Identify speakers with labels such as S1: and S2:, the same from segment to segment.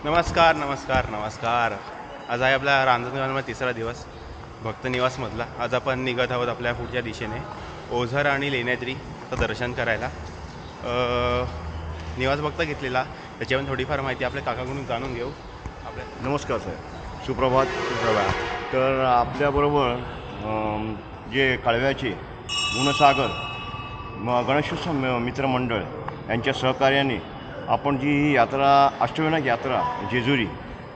S1: नमस्कार नमस्कार नमस्कार. आज आहे आपला रांजणगावमध्ये तिसरा दिवस भक्त निवासमधला. आज आपण निघत आहोत आपल्या पुढच्या दिशेने ओझर आणि लेण्याद्रीचं दर्शन करायला. निवास भक्त घेतलेला त्याच्यावर थोडीफार माहिती आपल्या काकाकडून जाणून घेऊ. आपल्या
S2: नमस्कार साहेब, सुप्रभात.
S1: सुप्रभात.
S2: तर आपल्याबरोबर जे कळव्याचे गुणसागर गणेशोत्सव मित्रमंडळ यांच्या सहकार्याने आपण जी ही यात्रा अष्टविनायक यात्रा जेजुरी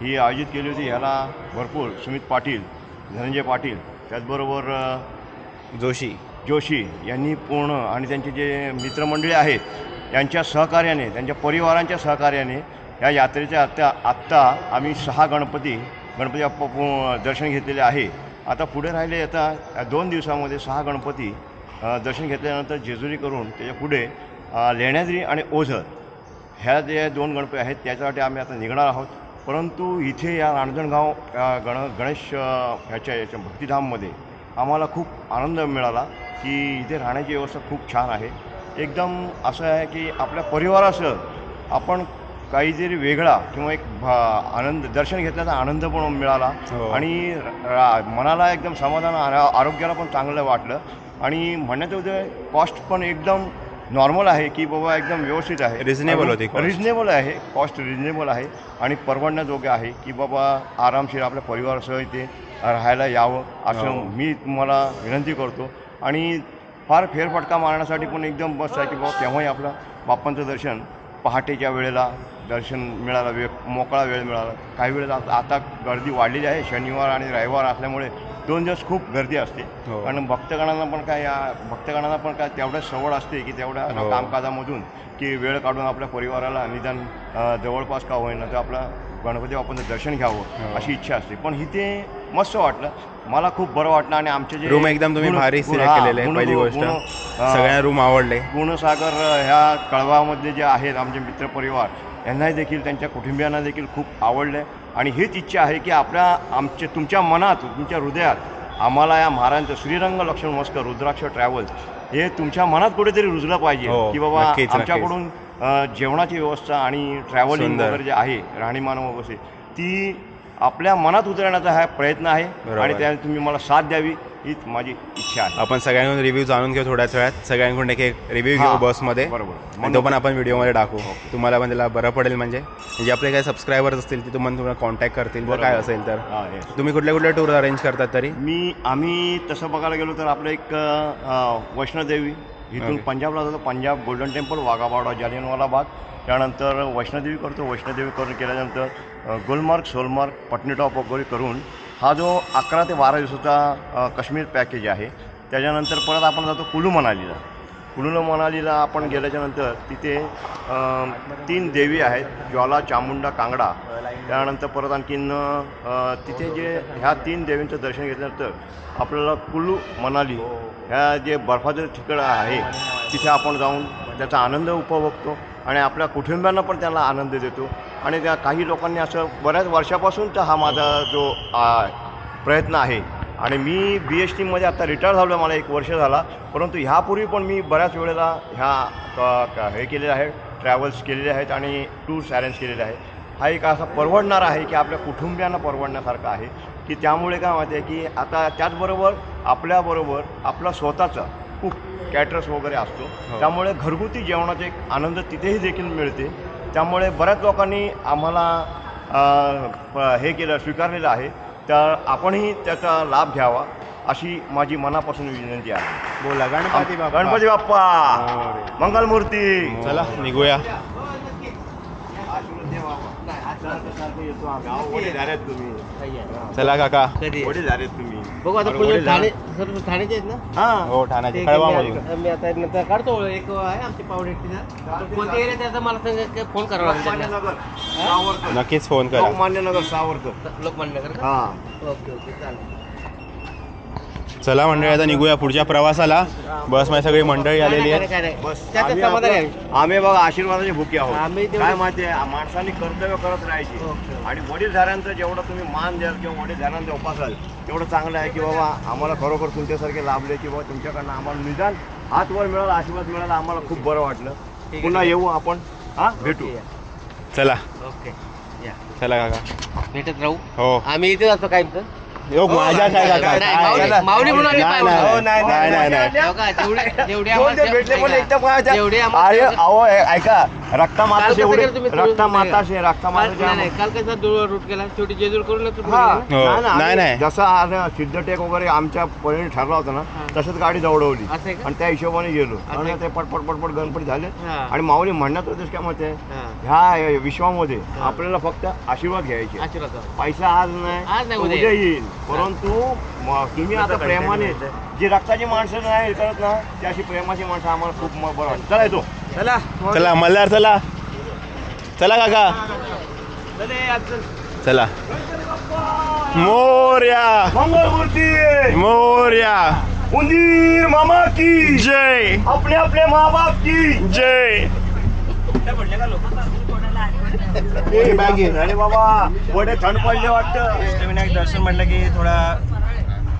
S2: ही आयोजित केली होती. ह्याला भरपूर सुमित पाटील, धनंजय पाटील, त्याचबरोबर जोशी यांनी पूर्ण आणि त्यांचे जे मित्रमंडळी आहेत यांच्या सहकार्याने, त्यांच्या परिवारांच्या सहकार्याने या यात्रेच्या आत्ता आम्ही 6 गणपती बाप्पा दर्शन घेतलेले आहे. आता पुढे राहिले आता 2 दिवसामध्ये 6 गणपती दर्शन घेतल्यानंतर जेजुरी करून त्याच्या पुढे लेण्याद्री आणि ओझर ह्या जे 2 गणपती आहेत त्याच्यासाठी आम्ही आता निघणार आहोत. परंतु इथे या रांजणगाव गणेश ह्याच्या भक्तिधाममध्ये आम्हाला खूप आनंद मिळाला की इथे राहण्याची व्यवस्था खूप छान आहे. एकदम असं आहे की आपल्या परिवारासह आपण काहीतरी वेगळा किंवा एक आनंद दर्शन घेतल्याचा आनंद पण मिळाला आणि मनाला एकदम समाधान, आरोग्याला पण चांगलं वाटलं. आणि म्हणण्याचं होतं कॉस्ट पण एकदम नॉर्मल आहे की बाबा एकदम व्यवस्थित आहे,
S1: रिजनेबल आहे,
S2: कॉस्ट रिजनेबल आहे आणि परवडण्याजोगे आहे की बाबा आरामशीर आपल्या परिवारासह इथे राहायला यावं असं मी तुम्हाला विनंती करतो. आणि फार फेरफटका मारण्यासाठी पण एकदम बस आहे की बाबा तेव्हाही आपलं बाप्पांचं दर्शन पहाटेच्या वेळेला दर्शन मिळालं, मोकळा वेळ मिळाला. काही वेळेला आता गर्दी वाढलेली आहे, शनिवार आणि रविवार असल्यामुळे 2 दिवस खूप गर्दी असते. कारण भक्तगणांना पण काय तेवढ्याच सवड असते की तेवढ्या कामकाजामधून की वेळ काढून आपल्या परिवाराला निदान जवळपास का होईना तर आपला गणपती बाप्पांचं दर्शन घ्यावं अशी इच्छा असते. पण इथे मस्त वाटलं, मला खूप बरं वाटलं. आणि आमचे जे
S1: रूम एकदम तुम्ही भारी सिलेक्ट केलेले आहे. पहिली गोष्ट सगळ्या रूम आवडले.
S2: गुणसागर ह्या कळवामध्ये जे आहेत आमचे मित्रपरिवार यांनाही देखील, त्यांच्या कुटुंबियांना देखील खूप आवडलं. आणि हीच इच्छा आहे की तुमच्या मनात, तुमच्या हृदयात आम्हाला या महाराजांचं श्रीरंग लक्ष्मण मस्कर रुद्राक्ष ट्रॅव्हल्स हे तुमच्या मनात कुठेतरी रुजलं पाहिजे की बाबा आमच्याकडून जेवणाची व्यवस्था आणि ट्रॅव्हलिंग वगैरे जे आहे, राहणीमान वगैरे ती आपल्या मनात उतरण्याचा हा प्रयत्न आहे. आणि त्याने तुम्ही मला साथ द्यावी हीच माझी इच्छा आहे.
S1: आपण सगळ्यांकडून रिव्ह्यू जाणून घेऊ थोड्याच वेळात. सगळ्यांकडून एक रिव्ह्यू घेऊ बसमध्ये.
S2: बरोबर.
S1: तो पण आपण व्हिडिओमध्ये टाकू. तुम्हाला पण त्याला बरं पडेल. म्हणजे आपले काही सबस्क्रायबर्स असतील ते तुम्हाला कॉन्टॅक्ट करतील जर काय असेल तर. तुम्ही कुठले टूर अरेंज करतात तरी?
S2: आम्ही तसं बघायला गेलो तर आपलं एक वैष्णोदेवी इथून पंजाबला जातो, Punjab golden temple, Wagah border, Jallianwala Bagh. त्यानंतर वैष्णोदेवी करतो. वैष्णोदेवी करून केल्यानंतर गुलमर्ग, सोलमर्ग, पटनीटॉप वगैरे करून हा जो 11 ते 12 दिवसाचा काश्मीर पॅकेज आहे. त्याच्यानंतर परत आपण जातो कुलू मनालीला आपण गेल्याच्यानंतर तिथे 3 देवी आहेत, ज्वाला, चामुंडा, कांगडा. त्यानंतर परत आणखीन तिथे जे ह्या 3 देवींचं दर्शन घेतल्यानंतर आपल्याला कुलू मनाली ह्या जे बर्फाचं ठिकाण आहे तिथे आपण जाऊन त्याचा आनंद उपभोगतो आणि आपल्या कुटुंबियांना पण त्याला आनंद देतो. आणि त्या काही लोकांनी असं बऱ्याच वर्षापासून तर हा माझा जो प्रयत्न आहे. आणि मी BSTमध्ये आता रिटायर झालो, मला 1 वर्ष झाला. परंतु ह्यापूर्वी पण मी बऱ्याच वेळेला हे केलेलं आहे, ट्रॅव्हल्स केलेले आहेत आणि टूर्स अरेंज केलेले आहेत. हा एक असा परवडणारा आहे की आपल्या कुटुंबियांना परवडण्यासारखा आहे की त्यामुळे काय माहिती आहे की आता त्याचबरोबर आपल्याबरोबर आपला स्वतःचा खूप कॅटरर्स वगैरे असतो. त्यामुळे घरगुती जेवणाचा एक आनंद तिथेही देखील मिळते. त्यामुळे बऱ्याच लोकांनी आम्हाला स्वीकारलेलं आहे. तर आपणही त्याचा लाभ घ्यावा अशी माझी मनापासून विनंती आहे.
S1: बोला गणपती
S2: बाप्पा मंगलमूर्ती.
S1: चला निघूया. चला काका,
S2: वडील झालेत तुम्ही.
S3: बघू आता ठाण्याचे आहेत ना?
S1: हो, ठाण्याचे कळवामधून.
S3: मी आता नंतर काढतो. एक आहे आमची पावडेटीचा, कोणत्या एरिया त्याचा मला सांगा, फोन करावा लागेल.
S1: नक्कीच फोन करा.
S2: लोकमान्य नगर, सावरकर.
S3: लोकमान्य नगर का? ओके चालेल.
S1: चला मंडळी, आता निघूया पुढच्या प्रवासाला. बसमध्ये सगळी मंडळी आलेली आहे.
S2: आम्ही बघा आशीर्वादाची भुके आहोत. काय माहिती आहे, माणसांनी कर्तव्य करत राहायची आणि वडीलधाऱ्यांचं जेवढं तुम्ही मान द्याल किंवा वडीलधाऱ्यांचा उपासाल तेवढं चांगलं आहे की बाबा आम्हाला खरोखर तुमच्यासारखे लाभले की बाबा तुमच्याकडनं आम्हाला निदान हातवर मिळाला, आशीर्वाद मिळाला. आम्हाला खूप बरं वाटलं. पुन्हा येऊ आपण, भेटू.
S1: चला.
S3: ओके. या.
S1: चला काका.
S3: भेटत राहू.
S1: हो.
S3: आम्ही इथेच असतो कायमचं.
S1: योग माझ्या काय काका
S3: नाही, माऊली- माऊली म्हणून आम्ही पाय
S1: नाही,
S3: उचलतो.
S1: नाही, नाही, नाही, नाही.
S3: हो का? जेवढे
S2: दोन ते भेटले पण एकदम
S3: जेवढे
S2: अरे
S3: आम्हाला-
S2: अहो ऐका रक्तामाता
S3: काल कसं
S2: एवढे
S3: केलं तुम्ही?
S2: रक्तामाता
S3: नाही,
S2: रक्तामाता
S3: नाही, काल कसा रूट केला शेवटी जेजूर करून
S1: हो.
S2: नाही,
S1: नाही, नाही.
S2: जसं आज सिद्धटेक वगैरे आमच्या परीने ठरला होता ना तसंच गाडी दौडवली
S3: असं आहे का?
S2: आणि त्या हिशोबाने गेलो
S3: आहे
S2: आणि
S3: का?
S2: ते पटपट पटपट गणपती झाले
S3: हा.
S2: आणि माऊली म्हणण्यात होतेस काय मत आहे
S3: हा.
S2: ह्या विश्वामध्ये आपल्याला फक्त आशीर्वाद घ्यायचे
S3: आशीर्वाद द्या.
S2: पैसा आज
S3: आज
S2: नाही
S3: नाही,
S2: तो
S3: उद्या
S2: उद्या येईल परंतु तुम्ही आता प्रेमाने जी रक्ताची माणसं नाही करत ना ती अशी प्रेमाची माणसं आम्हाला खूप बरं वाटतं. चला येतो
S3: चला
S1: चला मल्हार चला. चला काका चला. मोर्या
S2: मंगलमूर्ती
S1: मोर्या
S2: उंदीर मामा की
S1: जय
S2: अपने अपने माँ बाप की
S1: जय.
S2: अरे बाबा पुढे थंड पडले वाटतं.
S4: अष्टविनायक दर्शन म्हटलं की थोडा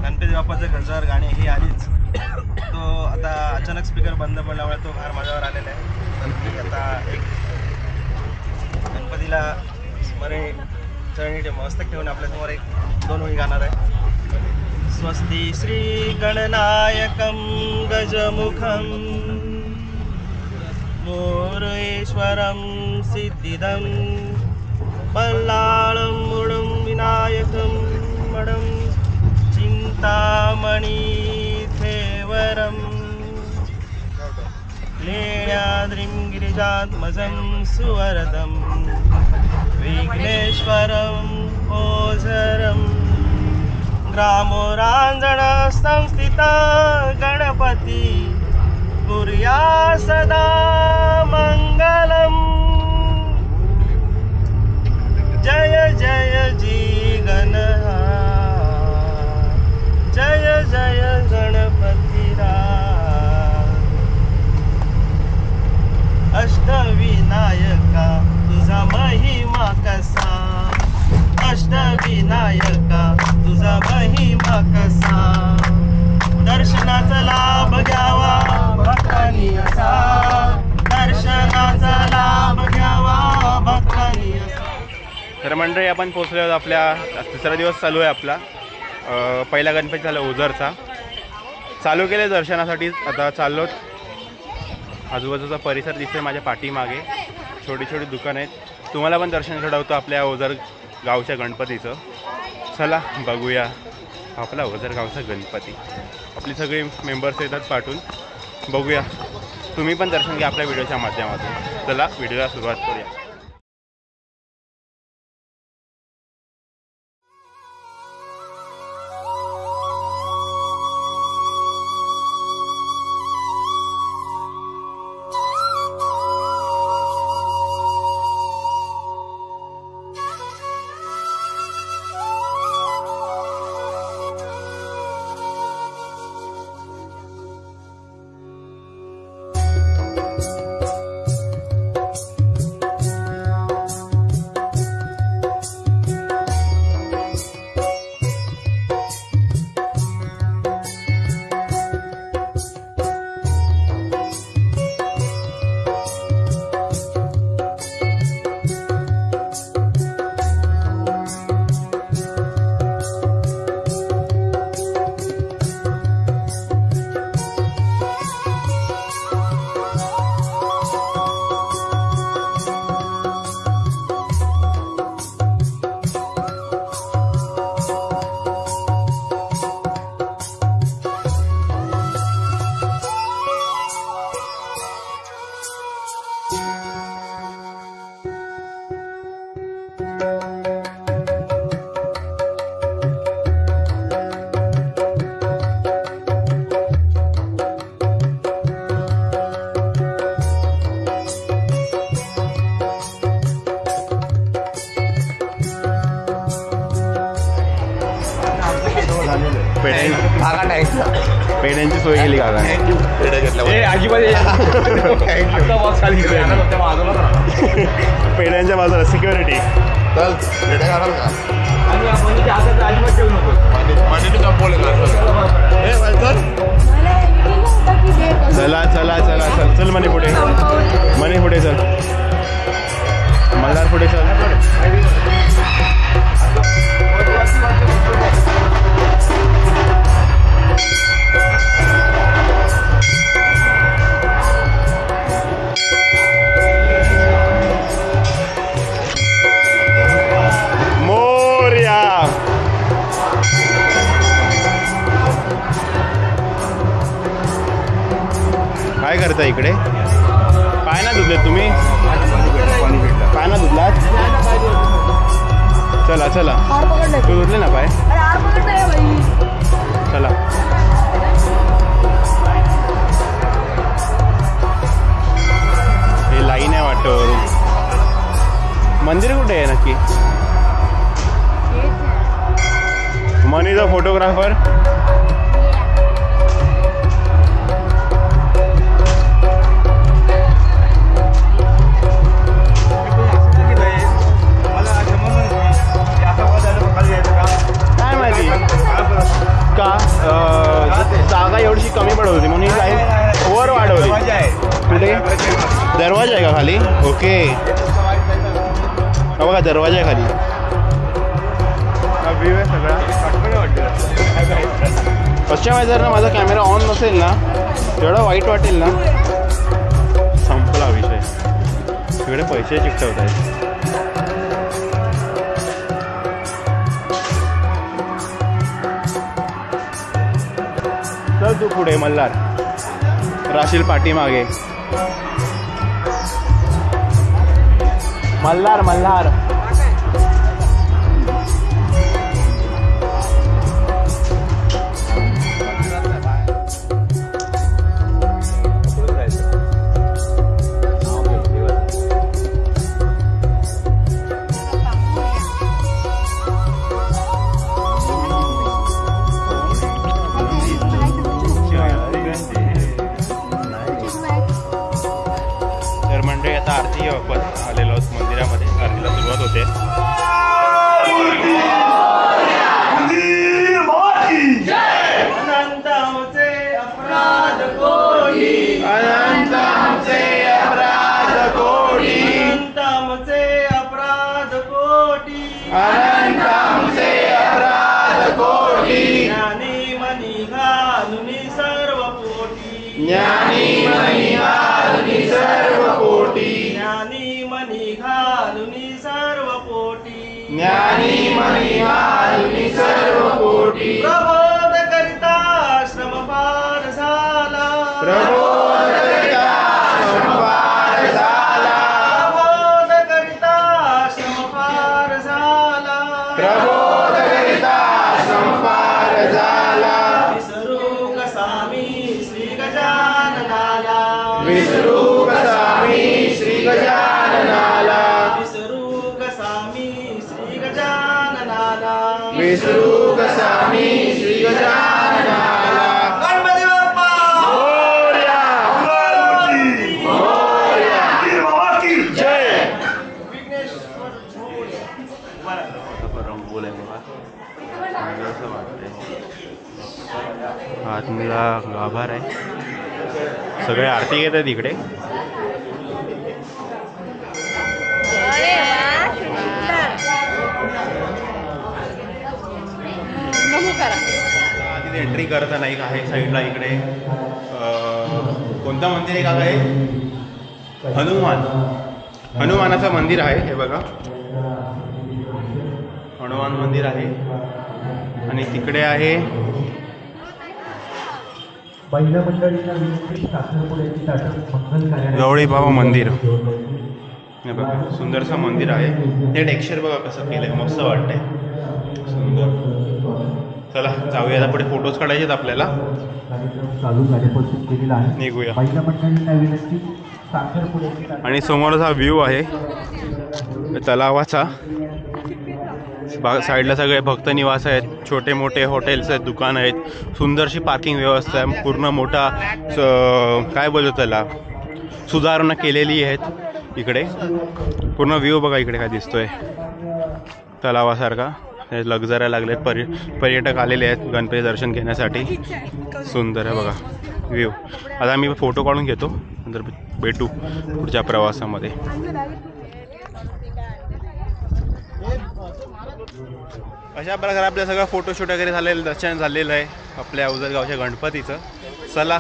S4: गणपती बाप्पाचं गजर गाणी ही आलीच. तो आता अचानक स्पीकर बंद पडल्यामुळे तो फार माझ्यावर आलेला आहे. गणपती आता एक गणपतीला स्मरण चरणी मस्तक ठेवून आपल्यासमोर एक 2 ओळी गाणार आहे. स्वस्ती श्री गणनायकं गजमुखं मोरेश्वरं सिद्धिदं पल्लाळं मुडं विनायकं मडं चिंतामणि थेवरं लेण्याद्रिं गिरिजात्मजं सुवरदं विघ्नेश्वरं ओझरं ग्रामोरांजन संस्थिता गणपती कुर्या सदा मंगलम्. जय जय जी गणहा जय जय गणपती अष्टविनायका तुझा महिमा कसा अष्टविनायका तुझा महिमा कसा दर्शनाचा लाभ घ्यावा भक्तांनी असा दर्शनाचा लाभ घ्यावा भक्तांनी असा.
S1: तर मंडळी आपण पोहोचलो आहोत. आपल्या 3रा दिवस चालू आहे आपला. पहिला गणपती झाला ओझरचा. चालू केले दर्शनासाठी. आता चाललो. आजूबाजूचा परिसर दिसतोय माझ्या पाठीमागे. छोटी छोटी दुकानं आहेत. तुम्हाला पण दर्शन घडवतो आपल्या ओझर गावच्या गणपतीचं. चला बघूया आपला ओझर गावचा गणपती. आपली सगळी मेंबर्स येतात पाठवून. बघूया. तुम्ही पण दर्शन घ्या आपल्या व्हिडिओच्या माध्यमातून. चला व्हिडिओला सुरुवात करूया. पेड्यांची सोय केली काका. पेड्यांच्या बाजूला सिक्युरिटी. चला चला चला चल चल मनी पुढे. मनी पुढे चल. मल्हार पुढे चल. चला तू धुतले ना पाय चला हे लाईन आहे वाटतं वरून मंदिर कुठे आहे नक्की मनीचा फोटोग्राफर काय माहिती का जागा एवढीशी कमी पडत होती म्हणून ही लाईन वर वाढवली कुठे दरवाजा आहे का खाली ओके बघा दरवाजा आहे खाली हा व्ह्यू आहे सगळा पश्चिम आहे जर ना माझा कॅमेरा ऑन नसेल ना तेवढा वाईट वाटेल ना संपला विषय तिकडे पैसे चिकटवत आहेत चल तू पुढे मल्हार राशील पाठीमागे मल्हार मल्हार आरती आपण आलेलो आहोत मंदिरामध्ये आरतीला सुरुवात होते
S4: अनंत आमचे अपराध कोटी
S1: अनंत आमचे अपराध कोटी
S4: अनंत आमचे अपराध कोटी
S1: अनंत आमचे अपराध कोटी
S4: ज्ञानी मनी घालून सर्व पोटी
S1: ज्ञानी मनी घालून सर्व कोटी
S4: ज्ञानी मनी घालून सर्व पोटी
S1: ज्ञानी मनी घालून सर्व कोटी
S4: प्रबोध करिता श्रम पार झाला
S1: प्रबोध करिता संपार झाला
S4: प्रबोध करिता श्रम पार झाला
S1: प्रबोध करिता संपार झाला
S4: विसरू कसा मी श्री गजाननाला
S1: विसरू कसा मी श्री गजाननाला
S4: विसरू कसा मी श्री गजाननाला
S1: विसरू कसा मी श्री गजाननाला
S4: गणपती बाप्पा
S1: मोरया मोरया जय
S4: विघ्नेश्वर
S1: बोलाय बघा असं वाटतंय आतला गाभार आहे सगळे आरती घेत आहेत इकडे आधी एंट्री करताना एक आहे साईडला इकडे कोणतं मंदिर आहे का काय हनुमानाचं मंदिर आहे हे बघा हनुमान मंदिर आहे आणि तिकडे आहे गवळी बाबा मंदिर हे बघा सुंदरसं मंदिर आहे ते टेक्स्चर बघा कसं केलंय मस्त वाटतंय सुंदर चला जाऊया आता पुढे फोटोज काढायचे आहेत आपल्याला निघूया आणि समोरच हा व्ह्यू आहे तलावाचा साईडला सगळे भक्त निवास आहेत छोटे मोठे हॉटेल्स आहेत दुकान आहेत सुंदरशी पार्किंग व्यवस्था आहे पूर्ण मोठा काय बोलतो त्याला सुधारणा केलेली आहेत इकडे पूर्ण व्ह्यू बघा इकडे काय दिसतोय तलावासारखा लक्झऱ्या लागलेत पर्यटक आलेले आहेत गणपती दर्शन घेण्यासाठी सुंदर आहे बघा व्ह्यू आता आम्ही फोटो काढून घेतो नंतर भेटू पुढच्या प्रवासामध्ये अशा प्रकारे आपल्या सगळं फोटोशूट वगैरे झालेलं दर्शन झालेलं आहे आपल्या उजरगावच्या गणपतीचं चला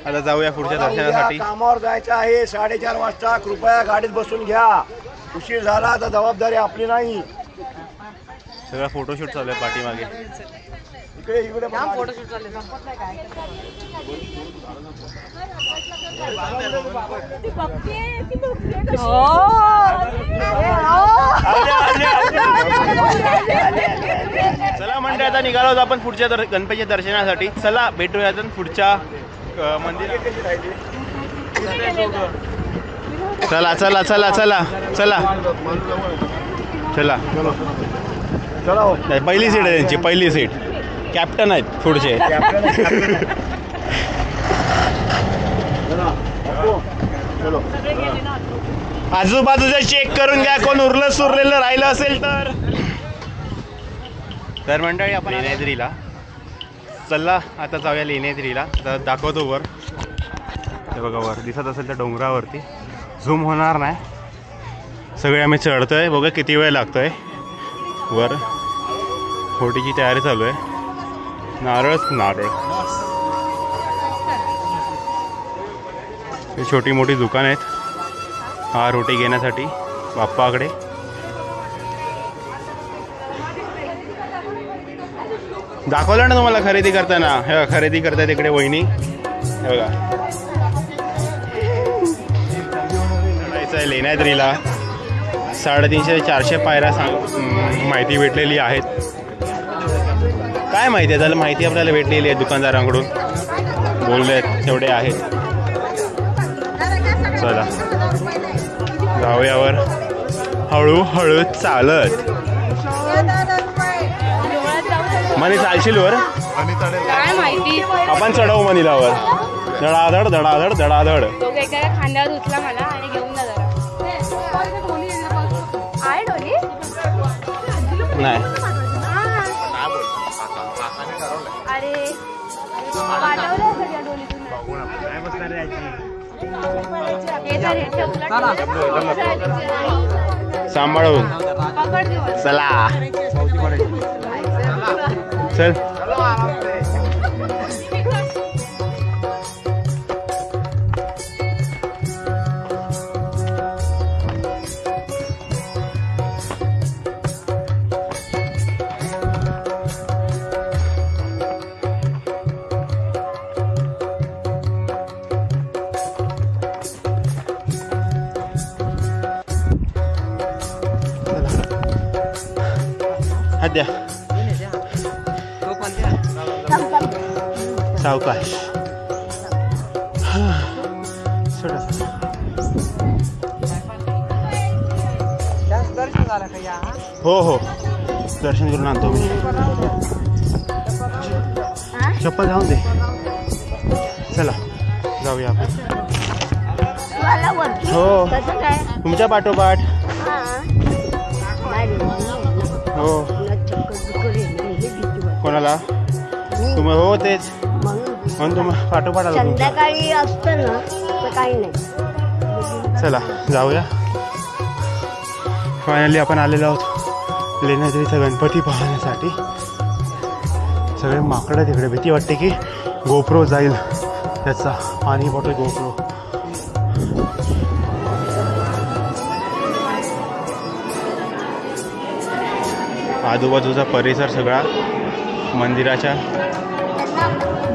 S1: आता जाऊया पुढच्या दर्शनासाठी
S2: कामावर जायचं आहे 4:30 वाजता कृपया गाडीत बसून घ्या उशीर झाला तर जबाबदारी आपली नाही
S1: सगळं फोटोशूट चालू आहे पाठीमागे
S2: इकडे इकडे
S3: फोटोशूट चालले संपत नाही काय
S1: आता निघालो होतो आपण पुढच्या गणपतीच्या दर्शनासाठी. चला भेटूया आता पुढच्या मंदिरात. चला चला चला चला चला चला. पहिली सीट आहे त्यांची, पहिली सीट. कॅप्टन आहेत पुढचे. आजूबाजूचं चेक करून घ्या, कोण उरलं सुरलेलं राहिलं असेल तर मंडळी आपण लेण्याद्रीला चला आता जाऊया. लेण्याद्रीला आता दाखवतो वर. हे बघा वर दिसत असेल तर डोंगरावरती झूम होणार नाही. सगळे आम्ही चढतोय. बघा किती वेळ लागतोय. वर होडीची तयारी चालू आहे. नारळच नारळ. ही छोटी मोठी दुकान आहेत हा रोटी घेण्यासाठी बाप्पाकडे. दाखवलं ना तुम्हाला खरेदी करताना. हे बघा खरेदी करताय तिकडे वहिनी. हे बघा चढायचं आहे लेण्याद्रीला. 350-400 पायऱ्या माहिती भेटलेली आहेत. काय माहिती आहे त्याला, माहिती आपल्याला भेटलेली आहे दुकानदारांकडून. बोलले तेवढे आहेत. चला जाऊयावर हळूहळू चालत. मनी चालशील वर?
S5: काय माहिती.
S1: आपण चढवू मनीलावर. धडाधड धडाधड धडाधड.
S5: खांद्यावर उचला मला आणि घेऊन जा जरा. आहे डोली?
S1: नाही
S5: अरे पाठवलं सगळ्या डोलीतून.
S1: सांभाळून चला. चल द्या सावकाश. हो हो दर्शन करून आणतो मी. चप्पल जाऊन दे. चला जाऊया आपण. हो तुमच्या पाठोपाठ. हो कोणाला तुम्ही? हो तेच म्हणून तुम्ही पाठोपाठ आलो.
S6: संध्याकाळी असतं ना तर काही नाही.
S1: चला जाऊया. फायनली आपण आलेलो आहोत लेण्याद्रीचा गणपती पाहण्यासाठी. सगळे माकडं तिकडे. भीती वाटते की गोप्रो जाईल त्याचा. पाणी बॉटल गोप्रो. आजूबाजूचा परिसर सगळा मंदिराच्या.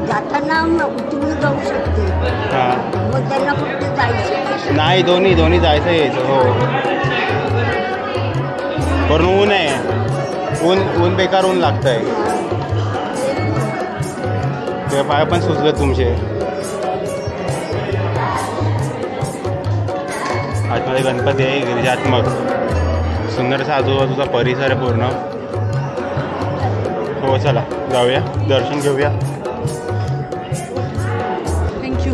S6: जाताना उतरून जाऊ शकते.
S1: हां
S6: मग त्यांना कुठे जायचं
S1: नाही, दोन्ही जायचं यायचं. हो पण ऊन आहे. ऊन बेकार ऊन लागतंय. ते पाय पण सुचले तुमचे. आतमध्ये गणपती आहे गिरिजात्मक. सुंदरसा आजूबाजूचा परिसर आहे पूर्ण. हो चला जाऊया दर्शन घेऊया.
S3: थँक्यू.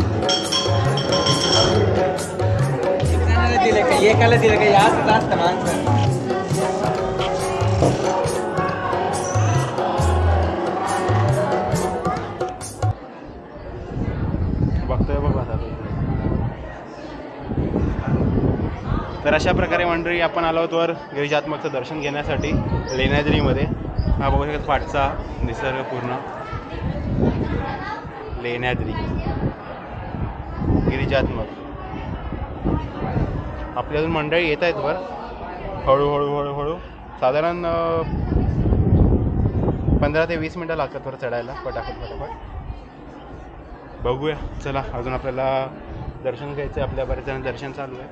S3: एकाला दिलं का याच असतं माणसं.
S1: बघतोय बघ आता. तर अशा प्रकारे मंडळी आपण आलो आहोत वर गिरिजात्मकचं दर्शन घेण्यासाठी लेण्याद्रीमध्ये. हा बघू शकत पाठचा निसर्ग पूर्ण. लेण्याद्री गिरिजात्मक. आपली अजून मंडळी येत आहेत वर हळूहळू हळूहळू. साधारण 15 ते 20 मिनटं लागतात वर चढायला फटाफट. बघूया चला. अजून आपल्याला दर्शन घ्यायचं आहे. आपल्या बरेच जण दर्शन चालू आहे.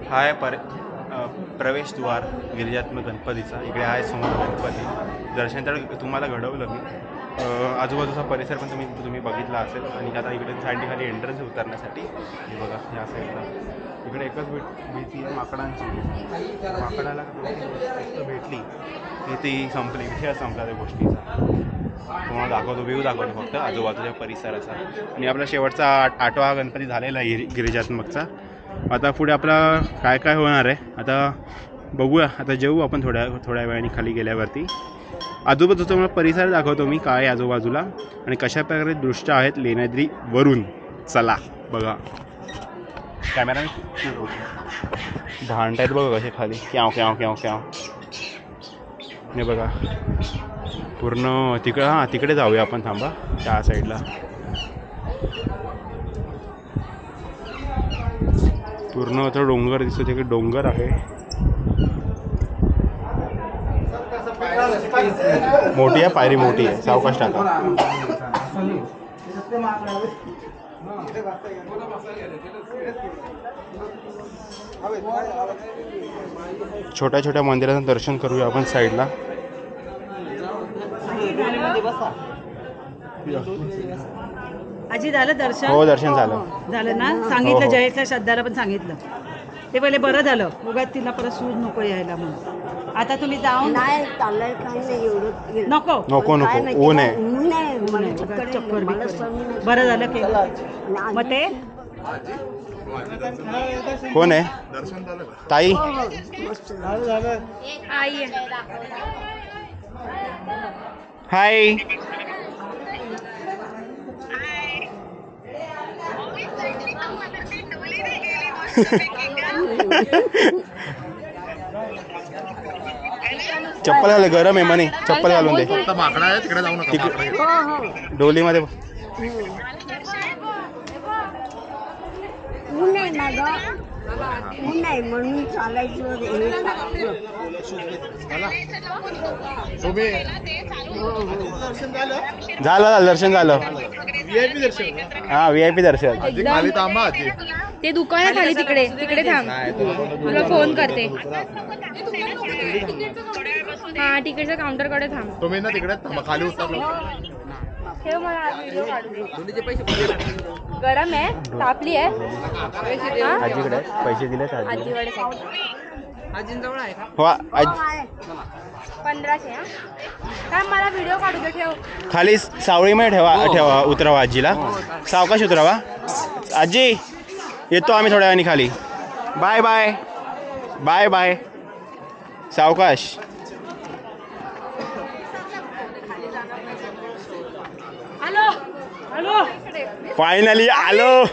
S1: हा आहे प्रवेशद्वार गिरिजात्मक गणपतीचा. इकडे आहे समोर गणपती. दर्शन तर तुम्हाला घडवलं मी. आजूबाजूचा परिसर पण तुम्ही बघितला असेल. आणि आता इकडे खाली एंट्रन्स उतरण्यासाठी हे बघा या साईडला इकडे एकच भीती आहे माकडांची. माकडाला फक्त भेटली की ती संपली, विषय संपला त्या गोष्टीचा. तुम्हाला दाखवतो, व्ह्यू दाखवतो फक्त आजूबाजूच्या परिसराचा. आणि आपला शेवटचा 8वा गणपती झालेला आहे गिरिजात्मकचा. आता पुढे आपला काय काय होणार आहे आता बघूया. आता जेवू आपण थोड्या वेळाने खाली गेल्यावरती. आजूबाजूचा मला परिसर दाखवतो मी काय आजूबाजूला आणि कशा प्रकारे दृश्य आहेत लेण्याद्रीवरून. चला बघा. कॅमेरा भांडतायत बघा कसे खाली. क्याव क्याव क्याव क्याव. हे बघा पूर्ण तिकडे जाऊया आपण. थांबा त्या साईडला पूर्ण तो डोंगर दिसतो. तिकडे डोंगर आहे. मोठी आहे पायरी, मोठी आहे. सावकाश टाका. छोट्या छोट्या मंदिराचं दर्शन करूया आपण साईडला.
S7: आजी झालं दर्शन?
S1: हो दर्शन झालं.
S7: झालं ना? सांगितलं
S1: हो.
S7: जयेशला श्रद्धाला पण सांगितलं. ते पहिले बरं झालं. उगाच तिला परत सूज नको यायला म्हणून. आता तुम्ही जाऊन
S6: नाही चाललंय काही नाही एवढं.
S7: नको
S1: नको
S6: काय
S1: नको
S6: नाही,
S1: ऊन आहे.
S6: ऊन आहे. मला
S7: नाही,
S6: चक्कर आहे.
S7: चक्कर
S6: मला
S7: बिक्कर.
S6: सहन नाही.
S7: बरं झालं केलं. मग ते
S1: कोण आहे ताई?
S6: हो, हो, मस्त झालं.
S5: आई आहे.
S1: हाय. चप्पल घाल, गरम आहे म्हणे. चप्पल घालून दे.
S8: माकडा आहे तिकडे जाऊ नका.
S6: हो हो
S1: डोलीमध्ये
S6: ऊन आहे ना गं. ऊन आहे म्हणून चालायचं हे टाकलं.
S1: झालं दर्शन झालं. हा VIP दर्शन.
S8: खाली थांबा आजी.
S5: ते दुकान आहे खाली तिकडे थांब. तुला फोन करते. हा तिकीटच्या काउंटरकडे थांब.
S8: तुम्ही ना तिकडे थांबा. खाली उतरलो.
S5: ठेव मला व्हिडिओ काढू दे. गरम आहे, तापली आहे. हा?
S1: आजीकडे पैसे दिले का?
S5: आजीकडे
S1: हो
S5: 1500. हा काय मला व्हिडिओ काढू दे. ठेव.
S1: खाली सावळीमध्ये ठेवा उतरावा आजीला. सावकाश उतरावा. आजी येतो आम्ही थोड्या वेळाने खाली. Bye bye bye bye. सावकाश.
S5: Hello hello.
S1: फायनली आलो.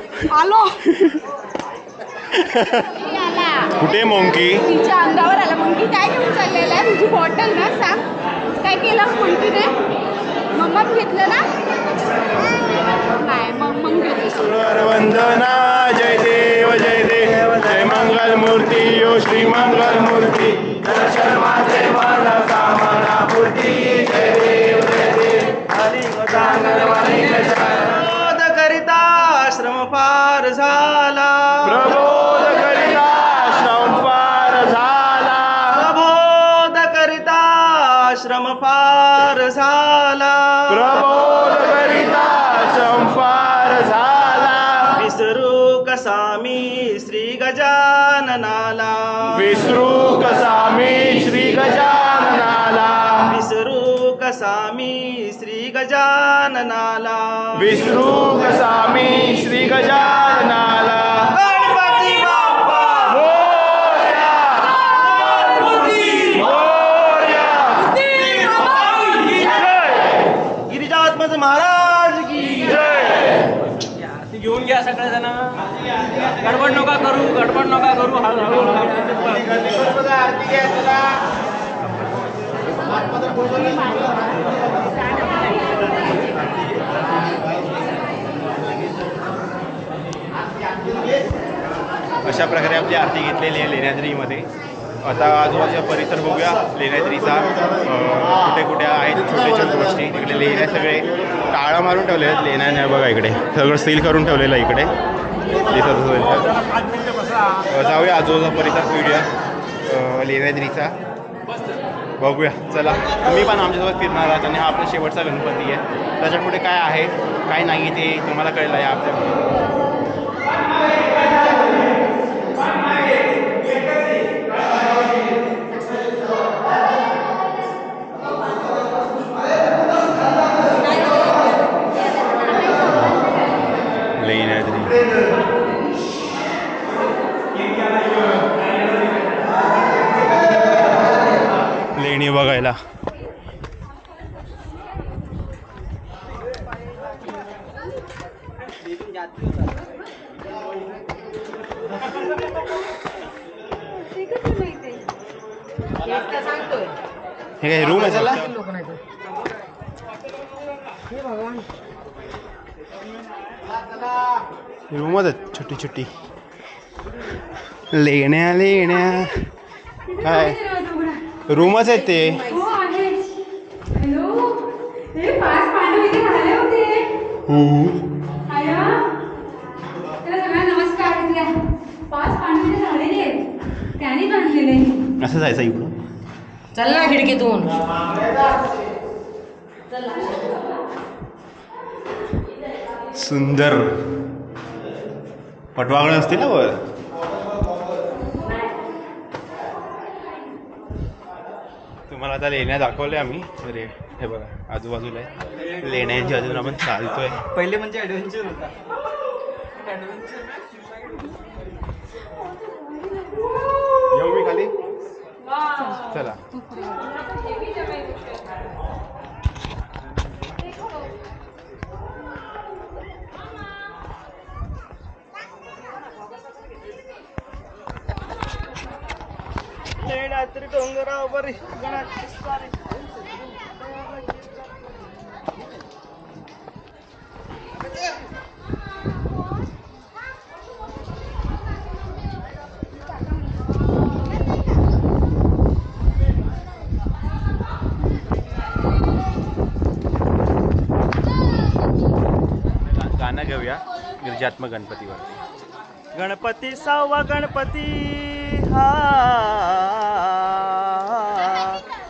S1: कुठे मोंकी?
S5: तिच्या अंगावर आला. मंकी काय घेऊन चाललेला आहे? तुझी बॉटल ना सांग. काय केलं मंकीने? मम्मा घेतलं ना? नाही मग घेतलं.
S1: वंदना जय देव जय देव जय मंगल मूर्ती यो श्री मंगल मूर्ती. दर्शन माझे मन कामना मूर्ती. जय देव जय देव.
S4: प्रबोध करिता श्रम फार झाला.
S1: प्रबोध करिता श्रम फार झाला.
S4: प्रबोध करिता श्रम फार झाला.
S1: प्रबोध करिता श्रम फार झाला.
S4: विसरू कसा मी श्री गजाननाला.
S1: विसरू कसा मी श्री गजाननाला.
S4: विसरू कसा मी श्री गजाननाला.
S1: विसरू कसा मी श्री गजाननाला.
S4: गणपती बाप्पा
S1: मोरया. मोरया.
S4: गिरिजात्मज महाराज की
S3: ती घेऊन घ्या सगळे जण. गडबड नका करू. हळूहळू.
S1: अशा प्रकारे आपली आरती घेतलेली आहे लेण्याद्रीमध्ये. आता आजूबाजूचा परिसर बघूया लेण्याद्रीचा. कुठे कुठे आहेत छोटे छोटे गोष्टी. इकडे लेण्या सगळे टाळं मारून ठेवले आहेत. लेण्याने बघा इकडे सगळं सील करून ठेवलेलं आहे इकडे दिसत असेल तर. जाऊया आजूबाजूचा परिसर बघूया. लेण्याद्रीचा. बघूया चला. तुम्ही पण आमच्यासोबत फिरणार आहात आणि हा आपला शेवटचा गणपती आहे. त्याच्यापुढे काय आहे काय नाही ते तुम्हाला कळलं आहे आपल्या. लेणी बघायला हे काय रूम आहे त्याला. रूमच आहेत छोटी छोटी. लेण्या लेण्या काय रूमच आहेत ते. असं जायचं इकडून.
S3: चल ना खिडकीतून.
S1: सुंदर पटवागळ असते ना वर. तुम्हाला आता लेण्या दाखवल्या आम्ही. अरे हे बघा आजूबाजूला आहे लेण्यांची. अजून आपण चालतोय.
S3: पहिले म्हणजे ॲडव्हेंचर होता.
S1: येऊ मी खाली. चला.
S4: लेण्याद्री डोंगरावर गणाची स्वारी.
S1: गाणं घेऊया गिरिजात्मक गणपतीवर.
S4: गणपती 6वा गणपती हा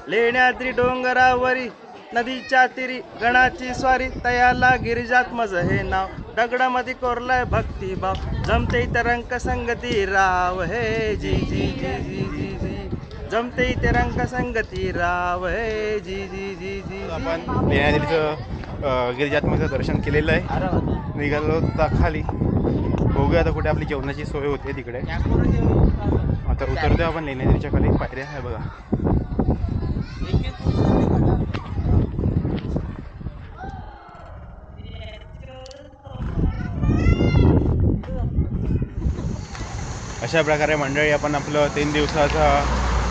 S4: लेण्याद्री डोंगरावरी नदीच्या तीरी गणाची स्वारी तयाला गिरिजात्मज हे नाव दगडामध्ये कोरलाय भक्तिभाव जमते इथे रंग संगती राव हे जी जी जी जी जी जी जमते इथे रंग संगती राव हे जी जी जी जी.
S1: आपण लेण्याद्रीचं गिरिजात्मकचं दर्शन केलेलं आहे. निघालो होता खाली. बघूया आता कुठे आपली जेवणाची सोय होते तिकडे. आता उतरतोय आपण लेण्याद्रीच्या खाली. पायऱ्या आहे बघा. अशा प्रकारे मंडळी आपण आपलं 3 दिवसाचा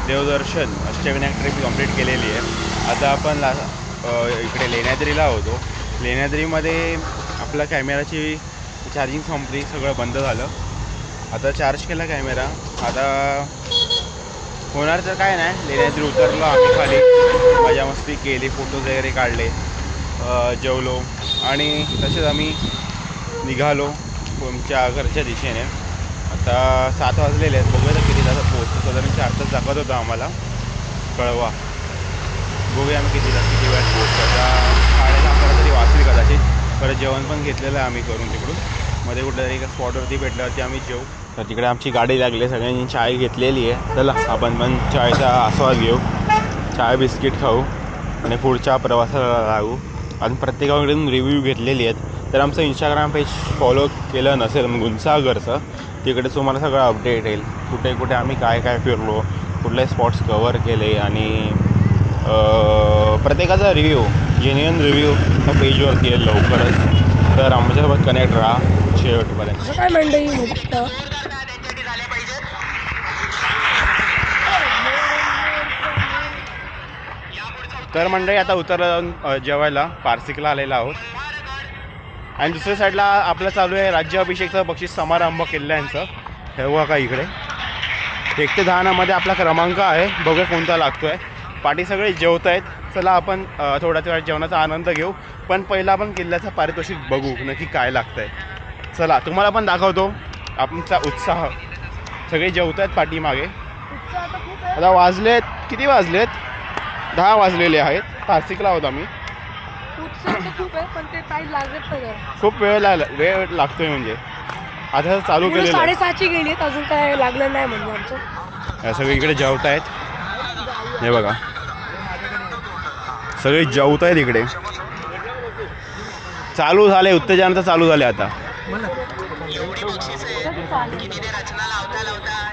S1: देवदर्शन अष्टविनायक ट्रिप कंप्लीट केलेली आहे. आता आपण इकडे लेण्याद्रीला होतो. लेण्याद्रीमध्ये आपल्या कॅमेराची चार्जिंग संपली. सगळं बंद झालं. आता चार्ज केला कॅमेरा. आता होणार तर काय नाही. लेण्याद्री उतरलो आम्ही खाली. मजा मस्ती केली. फोटोज वगैरे काढले. जेवलो आणि तसेच आम्ही निघालो तुमच्या घरच्या दिशेने. आता 7 वाजलेले आहेत. बघूया तर किती तासात पोहोचतो. साधारण 4 तास दाखवत होता आम्हाला. कळवा. बघूया आम्ही किती वेळात पोहोचतो. आता 11:30 तरी वाचली कदाचित. परत जेवण पण घेतलेलं आहे आम्ही करून तिकडून. मध्ये कुठेतरी एका स्पॉटवरती भेटल्यावरती आम्ही जेवू. तर तिकडे आमची गाडी लागली. सगळ्यांनी चाय घेतलेली आहे. चला आपण पण चायचा आस्वाद घेऊ. चाय बिस्किट खाऊ आणि पुढच्या प्रवासाला लागू. आणि प्रत्येकाकडून रिव्ह्यू घेतलेली आहेत. तर आमचं इंस्टाग्राम पेज फॉलो केलं नसेल गुणसागरचं तिकडे तुम्हाला सगळं अपडेट येईल. कुठे कुठे आम्ही काय काय फिरलो, कुठले स्पॉट्स कवर केले आणि प्रत्येकाचा रिव्ह्यू जेन्युइन रिव्ह्यू त्या पेजवरती येईल लवकरच. तर आमच्यासोबत कनेक्ट राहा शेवटपर्यंत.
S5: काय मंडळी मुक्त.
S1: तर मंडळी आता उतरलं जेवायला पारसिकला आलेला आहोत. आणि दुसऱ्या साईडला आपलं चालू आहे राज्याभिषेकचा बक्षीस समारंभ किल्ल्यांचं. हे बघा का इकडे 1 ते 10 मध्ये आपला क्रमांक आहे. बघूया कोणता लागतो आहे. पाठी सगळे जेवत आहेत. चला आपण थोड्याच वेळात जेवणाचा आनंद घेऊ. पण पहिला आपण किल्ल्याचं पारितोषिक बघू नक्की काय लागतं आहे. चला तुम्हाला पण दाखवतो आमचा उत्साह. सगळे जेवत आहेत पाठीमागे. आता वाजलेत किती वाजलेत 10 वाजलेले आहेत. नाशिकला आहोत आम्ही.
S5: खूप आहे पण ते टाईम लागत नाही.
S1: खूप वेळ लागतोय म्हणजे आता चालू केलेलं आहे.
S5: 6:30ची गेलीत अजून काय लागलं नाही म्हणजे आमचं.
S1: या सगळे इकडे जेवतायत. हे बघा सगळे जेवतायत इकडे. चालू झाले उत्तेजन चालू झाले आता.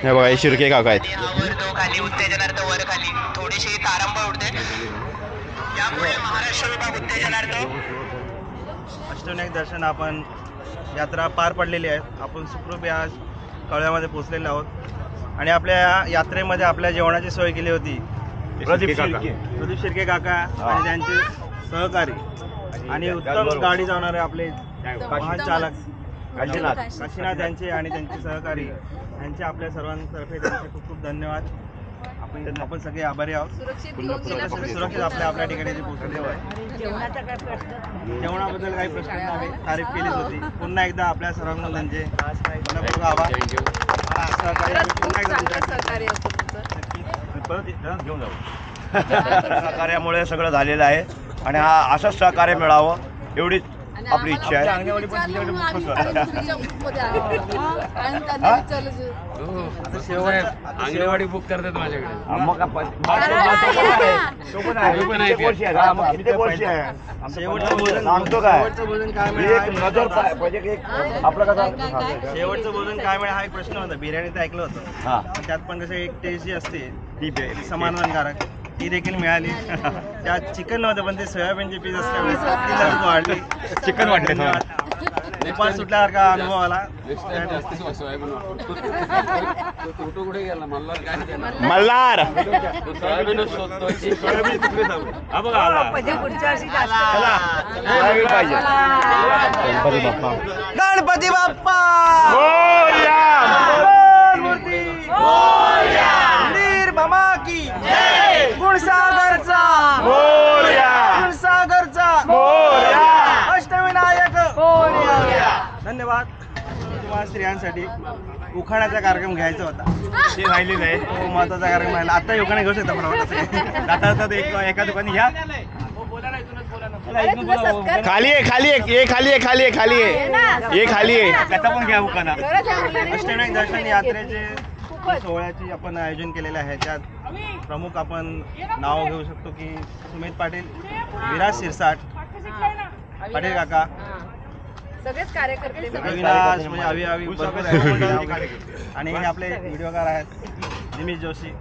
S1: हे बघा हे शिर्के काका आहेत.
S9: उत्तेजनार्थ वर खाली थोडीशी तारंबळ उडते त्यामुळे महाराष्ट्र विभाग उत्तेजनार्थ
S4: अष्टविनायक दर्शन आपण यात्रा पार पडलेली आहे. आपण सुखरूप या कळव्यामध्ये पोहोचलेलो आहोत आणि आपल्या यात्रेमध्ये आपल्या जेवणाची सोय केली होती प्रदीप शिर्के काका आणि त्यांचे सहकारी आणि उत्तम गाडी चालवणारे आपले वाहन चालक काशीनाथ यांचे आणि त्यांचे सहकारी यांचे आपल्या सर्वांतर्फे त्यांचे खूप खूप धन्यवाद. आपण सगळे आभारी आहोत. सुरक्षित आपल्या ठिकाणी पोहोचलेलो आहे. जेवणाबद्दल काही प्रश्न नाही. तारीफ केलीच होती. पुन्हा एकदा आपल्या सर्वांना त्यांचे मनपूर्वक आभार.
S2: घेऊन जाऊ. सहकार्यामुळे सगळं झालेलं आहे आणि हा असंच सहकार्य मिळावं एवढीच आपली इच्छा आहे.
S3: अंगणवाडी बुक करतात माझ्याकडे.
S2: सांगतो काय
S4: शेवटचं भोजन काय मिळेल हा एक प्रश्न होता. बिर्याणीचं ऐकलं होतं त्यात पण कसं एक टेस्ट जी असते ती समाधानकारक ती देखील मिळाली. त्यात चिकन नव्हतं पण ते सोयाबीनचे पीस असल्यामुळे ती लगेच वाढली. चिकन वाटले. उपास सुटल्यासारखा अनुभव आला.
S1: मल्हार
S4: गणपती बाप्पा निर्ममा की गुणसागरचा अष्टविनायक. धन्यवाद. तुम्हाला स्त्रियांसाठी उखाण्याचा कार्यक्रम घ्यायचा होता ते राहिलेलं आहे. तो महत्वाचा कार्यक्रम राहिला. आता उखाणे घेऊ शकता फटाफट. एका दुकानी घ्या.
S1: खाली आहे खाली आहे ये खाली आहे खाली आहे खाली आहे ये खाली आहे.
S4: त्याचा पण घ्या उखाणा. अष्टविनायक दर्शन यात्रेचे सोहळ्याची आपण आयोजन केलेलं आहे. त्यात प्रमुख आपण नाव घेऊ शकतो की सुमित पाटील, विराज शिरसाट, पाटील काका,
S5: सगळेच कार्यकर्ते
S4: अविनाश म्हणजे आणि हे आपले व्हिडिओकार आहेत निमिष जोशी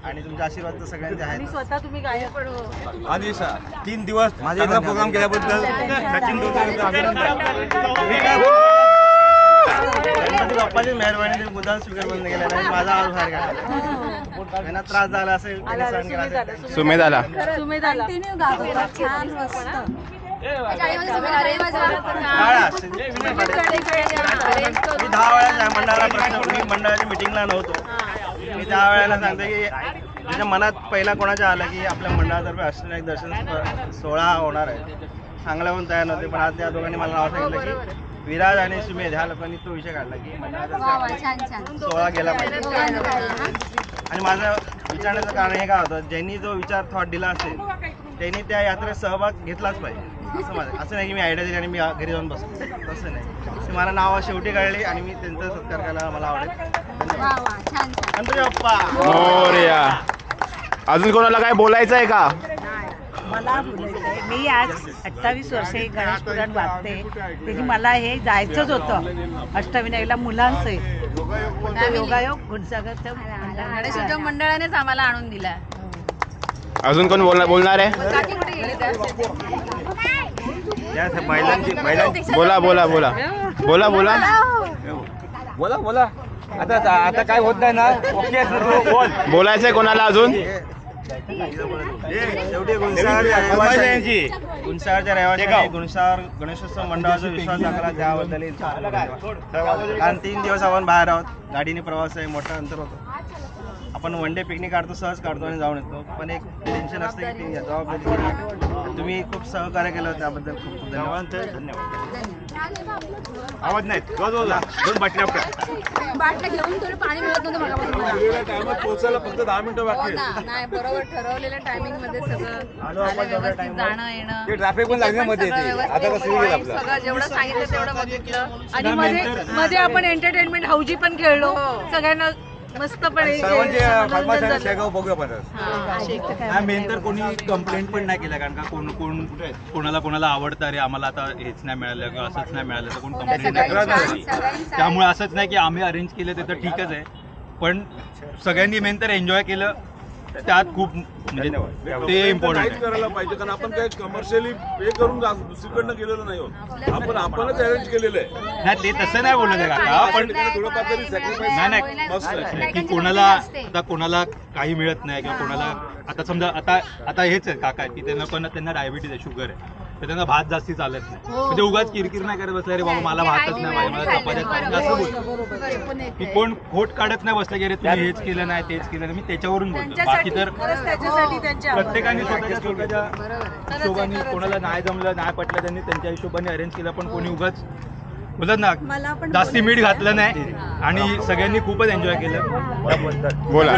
S4: आणि तुमच्या आशीर्वाद तर सगळ्यांचे आहेत.
S5: स्वतः तुम्ही गायक पण हो.
S8: आणि 3 दिवस माझा प्रोग्राम केल्याबद्दल सचिन
S4: गणपती बाप्पाची मेहरबानी मुद्दा स्वीकार बंद केलेला आहे. माझा आवाज बाहेर काढला. त्यांना त्रास झाला असेल त्यांनी सहन केला असेल.
S1: सुमेध आला.
S5: छान मस्त.
S4: मी 10 वेळा मंडळाला प्रश्न मी मंडळाच्या मिटिंगला नव्हतो. मी त्या वेळेला सांगते की त्याच्या मनात पहिला कोणाच्या आला की आपल्या मंडळातर्फे अष्टविनायक दर्शन सोहळा होणार आहे. सांगायला पण तयार नव्हते पण आज त्या दोघांनी मला नाव सांगितलं की विराज आणि सुमेध ह्या लोकांनी तो विषय काढला की मंडळाचा सोहळा गेला पाहिजे. आणि माझं विचारण्याचं कारण हे काय होतं ज्यांनी जो विचार थॉट दिला असेल त्यांनी त्या यात्रेत सहभाग घेतलाच पाहिजे. असं नाही की मी आयडिया दिली आणि मी घरी जाऊन बसतो तसं नाही. मला नाव शेवटी कळली आणि मी त्यांचा सत्कार करायला मला आवडेल. गणपती बाप्पा
S1: मोरया. अजून कोणाला काय बोलायचं आहे का?
S7: मला बोलायचं आहे. मी आज 28 वर्षे गणेश पुराण वाचते. त्याची मला हे जायचंच होतं अष्टविनायकला मुलांचं योगायोग गुणसागरच्या
S5: गणेश मंडळानेच आम्हाला आणून दिला.
S1: अजून कोण बोलणार आहे? बोला बोला बोला बोला बोला
S3: बोला बोला. आता काय होत नाही ना.
S1: बोलायचंय कोणाला अजून?
S4: शेवटी गुणसागरच्या रहिवासी गुणसागर गणेशोत्सव मंडळाचा विश्वास दाखला त्याबद्दल कारण 3 दिवस आपण बाहेर आहोत. गाडीने प्रवास आहे. मोठं अंतर होतं. आपण वन डे पिकनिक काढतो सहज काढतो आणि जाऊन येतो पण एक टेन्शन असतं की ती जबाबदारी तुम्ही खूप सहकार्य केलं त्याबद्दल खूप खूप धन्यवाद.
S8: आवाज नाही दोन बाटल्या
S5: बाटल्या घेऊन थोडं पाणी मिळत नव्हतं मगापासून
S8: टायमात पोहोचायला फक्त 10 मिनिटं बाकी
S5: नाही बरोबर ठरवलेल्या टायमिंग मध्ये सगळं व्यवस्थित जाणं येणं
S8: ट्रॅफिक पण लागण्यामध्ये आता कसं
S5: सगळं जेवढं सांगितलं तेवढं बघितलं
S7: आणि मध्ये आपण एंटरटेनमेंट हाऊजी पण खेळलो सगळ्यांना मस्तपणे
S8: सर्वांचे शेगाव बघूया पण मेन तर कोणी कंप्लेंट पण नाही केलं कारण का कोणाला आवडतं अरे आम्हाला आता हेच नाही मिळालं किंवा असंच नाही मिळालं तर कोण कंप्लेंट नाही करत. त्यामुळे असंच नाही की आम्ही अरेंज केलं ते तर ठीकच आहे पण सगळ्यांनी मेन तर एन्जॉय केलं त्यात खूप म्हणजे ते इम्पॉर्टंट
S10: करायला पाहिजे कारण आपण काय कमर्शियली पे करून दुसरीकडनं गेलेलो नाही आहोत आपणच अरेंज केलेलं आहे.
S8: नाही ते तसं नाही बोलत आहे काका पण
S10: थोडंफार तरी सॅक्रिफाईस
S8: नाही की कोणाला काही मिळत नाही किंवा कोणाला आता समजा आता हेच आहे काका की त्यांना डायबिटीज आहे शुगर आहे तर त्यांना भात जास्ती चालत नाही म्हणजे उगाच किरकिर नाही करत बसला रे बाबा मला भातच नाही पाहिजे मला चपात्या असं बोलतो की कोण खोट काढत नाही बसला की रे तुम्ही हेच केलं नाही तेच केलं नाही मी त्याच्यावरून बोलतो बाकी तर प्रत्येकाने स्वतःच्या हिशोबाने कोणाला नाही जमलं नाही पटलं त्यांनी त्यांच्या हिशोबाने अरेंज केलं पण कोणी उगाच बोलत ना जास्ती मीठ घातलं नाही आणि सगळ्यांनी खूपच एन्जॉय केलं.
S1: बोला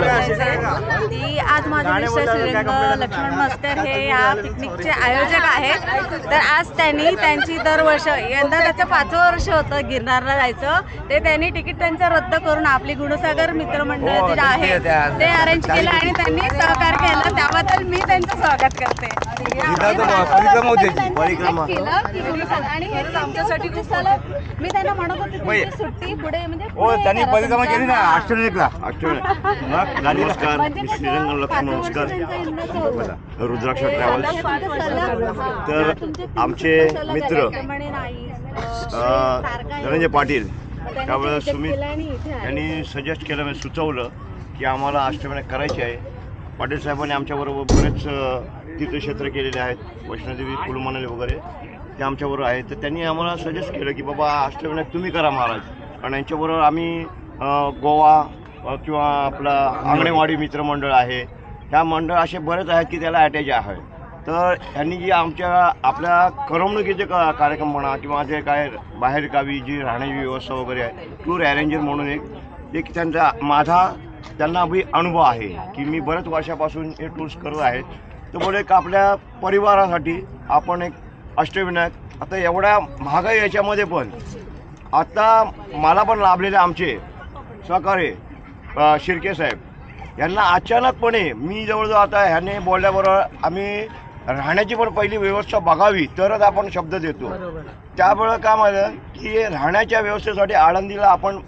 S7: आज माझे मिस्टर सुरेंद्र लक्ष्मण मस्कर हे या पिकनिकचे आयोजक आहेत तर आज त्यांनी त्यांची दरवर्षी यंदा त्याचं 5वं वर्ष होतं गिरनारला जायचं ते त्यांनी तिकीट त्यांचं रद्द करून आपली गुणसागर मित्रमंडळ जे आहे ते अरेंज केलं आणि त्यांनी सहकार केलं त्याबद्दल मी त्यांचं स्वागत करते. आणि हे आमच्यासाठी खूप मी त्यांना म्हणत होते सुट्टी पुढे म्हणजे
S8: त्यांनी परिक्रमा केली ना ऑस्ट्रेलियाला
S2: नमस्कार मी श्रीरंग लक्ष्मण नमस्कार रुद्राक्ष ट्रॅव्हल्स तर आमचे मित्र धनंजय पाटील त्यावेळेस सुमित यांनी सजेस्ट केलं म्हणजे सुचवलं की आम्हाला अष्टविनायक करायचे आहे. पाटील साहेबांनी आमच्याबरोबर बरेच तीर्थक्षेत्र केलेले आहेत वैष्णोदेवी कुलू मनाली वगैरे ते आमच्याबरोबर आहेत तर त्यांनी आम्हाला सजेस्ट केलं की बाबा अष्टविनायक तुम्ही करा महाराज आणि यांच्याबरोबर आम्ही गोवा किंवा आपला आंगणेवाडी मित्रमंडळ आहे ह्या मंडळ असे बरेच आहेत की त्याला अटॅच आहे. तर यांनी जी आपल्या करमणुकीचे कार्यक्रम म्हणा किंवा जे काय बाहेरगावी जी राहण्याची व्यवस्था वगैरे आहे टूर अरेंजर म्हणून एक त्यांना अनुभव आहे की मी बऱ्याच वर्षापासून हे टूर्स करत आहेत तर बोले एक आपल्या परिवारासाठी आपण एक अष्टविनायक आता एवढ्या महागाई याच्यामध्ये पण आता मला पण लाभलेले आमचे सहकारी शिर्के साहेब यांना अचानकपणे मी जवळजवळ आता ह्याने बोलल्याबरोबर आम्ही राहण्याची पण पहिली व्यवस्था बघावी तरच आपण शब्द देतो. त्यामुळं काय झालं की राहण्याच्या व्यवस्थेसाठी आळंदीला आपण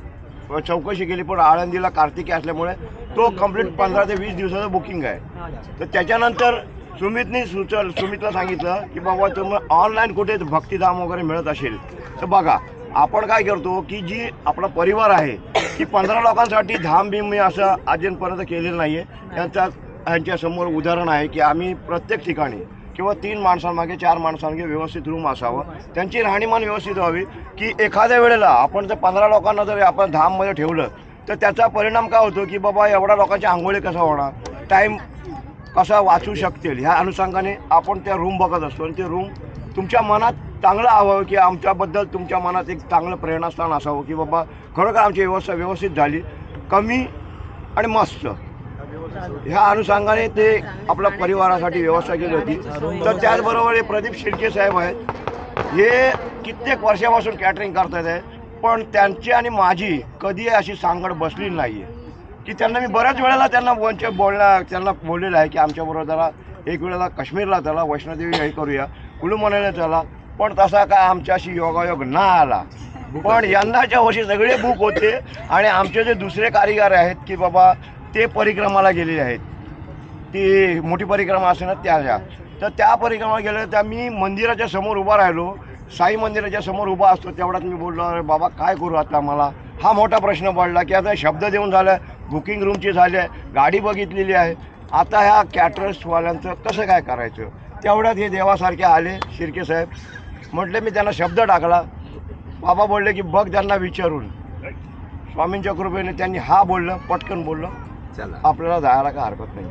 S2: चौकशी केली पण आळंदीला कार्तिकी असल्यामुळे तो कंप्लीट 15 ते 20 दिवसाचं बुकिंग आहे. तर त्याच्यानंतर सुमितला सांगितलं की बाबा तुम्ही ऑनलाईन कुठे भक्तिधाम वगैरे मिळत असेल तर बघा. आपण काय करतो की जी आपला परिवार आहे की 15 लोकांसाठी धाम भीम मी असं अजूनपर्यंत केलेलं नाही आहे. यांच्यासमोर उदाहरण आहे की आम्ही प्रत्येक ठिकाणी किंवा 3 माणसांमागे 4 माणसांमागे व्यवस्थित रूम असावं त्यांची राहणीमान व्यवस्थित व्हावी की एखाद्या वेळेला आपण जर 15 लोकांना जर आपण धाममध्ये ठेवलं तर त्याचा परिणाम काय होतो की बाबा एवढ्या लोकांच्या आंघोळी कसा होणार टाईम कसा वाचू शकतील ह्या अनुषंगाने आपण त्या रूम बघत असतो आणि ते रूम तुमच्या मनात चांगलं हवं की आमच्याबद्दल तुमच्या मनात एक चांगलं प्रेरणास्थान असावं की बाबा खरोखर आमची व्यवस्था व्यवस्थित झाली कमी आणि मस्त ह्या अनुषंगाने ते आपल्या परिवारासाठी व्यवस्था केली होती. तर त्याचबरोबर हे प्रदीप शिर्के साहेब आहेत हे कित्येक वर्षापासून कॅटरिंग करतात आहे पण त्यांची आणि माझी कधी अशी सांगड बसली नाही आहे की त्यांना मी बऱ्याच वेळेला त्यांना बोललेलं आहे की आमच्याबरोबर जरा एक वेळेला काश्मीरला चला वैष्णोदेवी हे करूया कुलू मनालीला चला पण तसा काय आमच्याशी योगायोग ना आला. पण यंदाच्या वर्षी सगळे बुक होते आणि आमचे जे दुसरे कारीगर आहेत की बाबा ते परिक्रमाला गेलेले आहेत ती मोठी परिक्रमा असते ना तर त्या परिक्रमाला गेले त्या मी मंदिराच्या समोर उभा राहिलो साई मंदिराच्या समोर उभा असतो तेवढ्यात मी बोललो अरे बाबा काय करू आता मला हा मोठा प्रश्न पडला की आता शब्द देऊन झालं बुकिंग रूमची झाली आहे गाडी बघितलेली आहे आता ह्या कॅटरर्सवाल्यांचं कसं काय करायचं. तेवढ्यात हे देवासारखे आले शिर्के साहेब म्हटले मी त्यांना शब्द टाकला बाबा बोलले की बघ त्यांना विचारून स्वामींच्या कृपेने त्यांनी हा बोललं पटकन बोललं आपल्याला जायला काय हरकत नाही.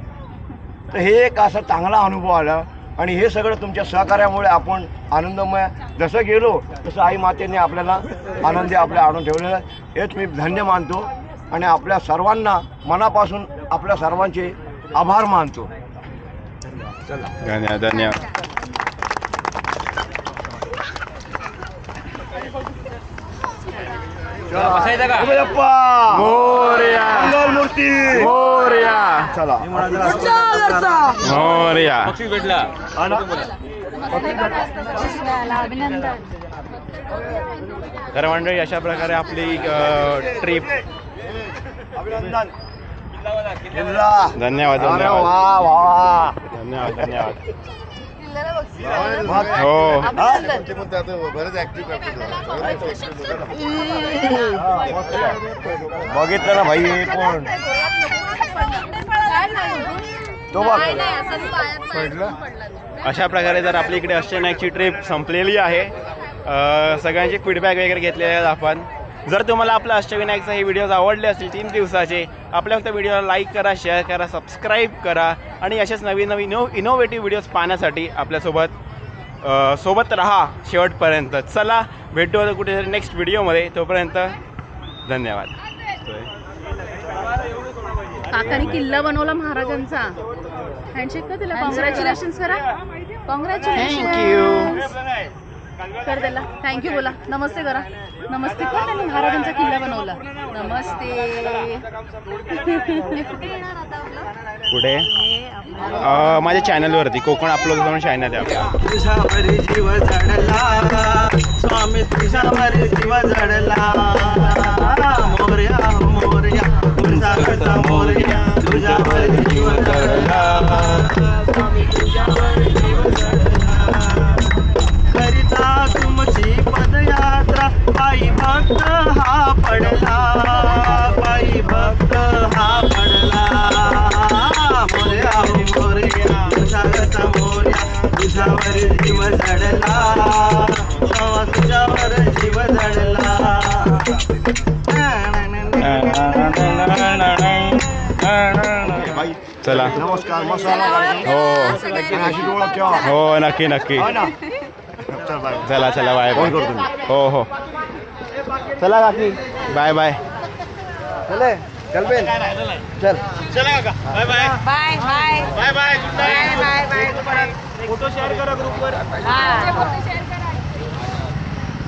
S2: तर हे एक असा चांगला अनुभव आला आणि हे सगळं तुमच्या सहकार्यामुळे आपण आनंदमय जसं गेलो तसं आई मातेने आपल्याला आनंदी आपल्या आणून ठेवलेलं आहे. हेच मी धन्य मानतो आणि आपल्या सर्वांना मनापासून आपल्या सर्वांचे आभार मानतो.
S1: धन्यवाद धन्यवाद. मोरया
S2: मंगलमूर्ती
S1: मोरया
S2: चला
S1: मोरया. तर मंडळी अशा प्रकारे आपली ट्रिप.
S2: अभिनंदन.
S1: धन्यवाद
S2: वा
S1: धन्यवाद
S2: वा
S1: धन्यवाद धन्यवाद.
S2: वा.
S1: हो
S2: बघितलं ना भाई हे पण तो बघ.
S1: अशा प्रकारे जर आपल्या इकडे अष्टविनायकची ट्रिप संपलेली आहे. सगळ्यांचे फीडबॅक वगैरे घेतलेले आहेत आपण. जर तुम्हाला आपला अष्टविनायकचा हे व्हिडिओज आवडले असतील 3 दिवसाचे, आपल्या फक्त व्हिडिओला लाईक करा, शेअर करा, सबस्क्राईब करा आणि असेच नवीन नवीन इनोव्हेटिव्ह व्हिडिओज पाहण्यासाठी सोबत राहा शेवटपर्यंत. चला भेटू आता कुठेतरी नेक्स्ट व्हिडिओमध्ये. तोपर्यंत धन्यवाद.
S5: काकाने किल्ला बनवला महाराजांचा. हँडशेक का तिला कॉंग्रॅच्युलेशन करा. कॉंग्रॅच्युलेशन कर त्याला. थँक्यू बोला. नमस्ते करा. नमस्ते कर. त्यांनी महाराजांचा किल्ला बनवला. नमस्ते.
S1: कुठे माझ्या चॅनलवरती कोकण अपलोड करून चॅनल आहे आपला.
S4: तुझ्यावर जीव जडला स्वामी, तुझ्यावर जीव जडला. मोरया मोरया तुझ्या मोरया, तुझ्यावर जीव जडला स्वामी, तुझ्यावर जीव जडला. करिता तुमची पदयात्रा पायी भक्त हा पडला, पायी भक्त हा पडला. मोरया मोरया तुझ्या मोरया, तुझ्यावर जीव जडला तुझ्यावर जीव जडला.
S1: चला
S2: नमस्कार. मसाला अशी ओळख ठेवा.
S1: हो नक्की नक्की. चला चला बाय बाय. हो हो चला काकी बाय बाय.
S2: चले चल बेन चल.
S8: चला काका bye bye
S7: bye bye
S8: bye bye.
S7: Bye bye.
S8: Photo share करा ग्रुपवर.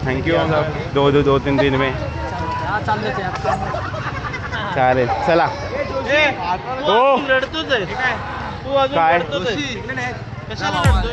S1: थँक्यू. 2-3 दिन में चालेल. चला
S8: रडतोच आहे तू. अजून
S1: काय?
S8: रडतोच आहे. कशाला रडतोय?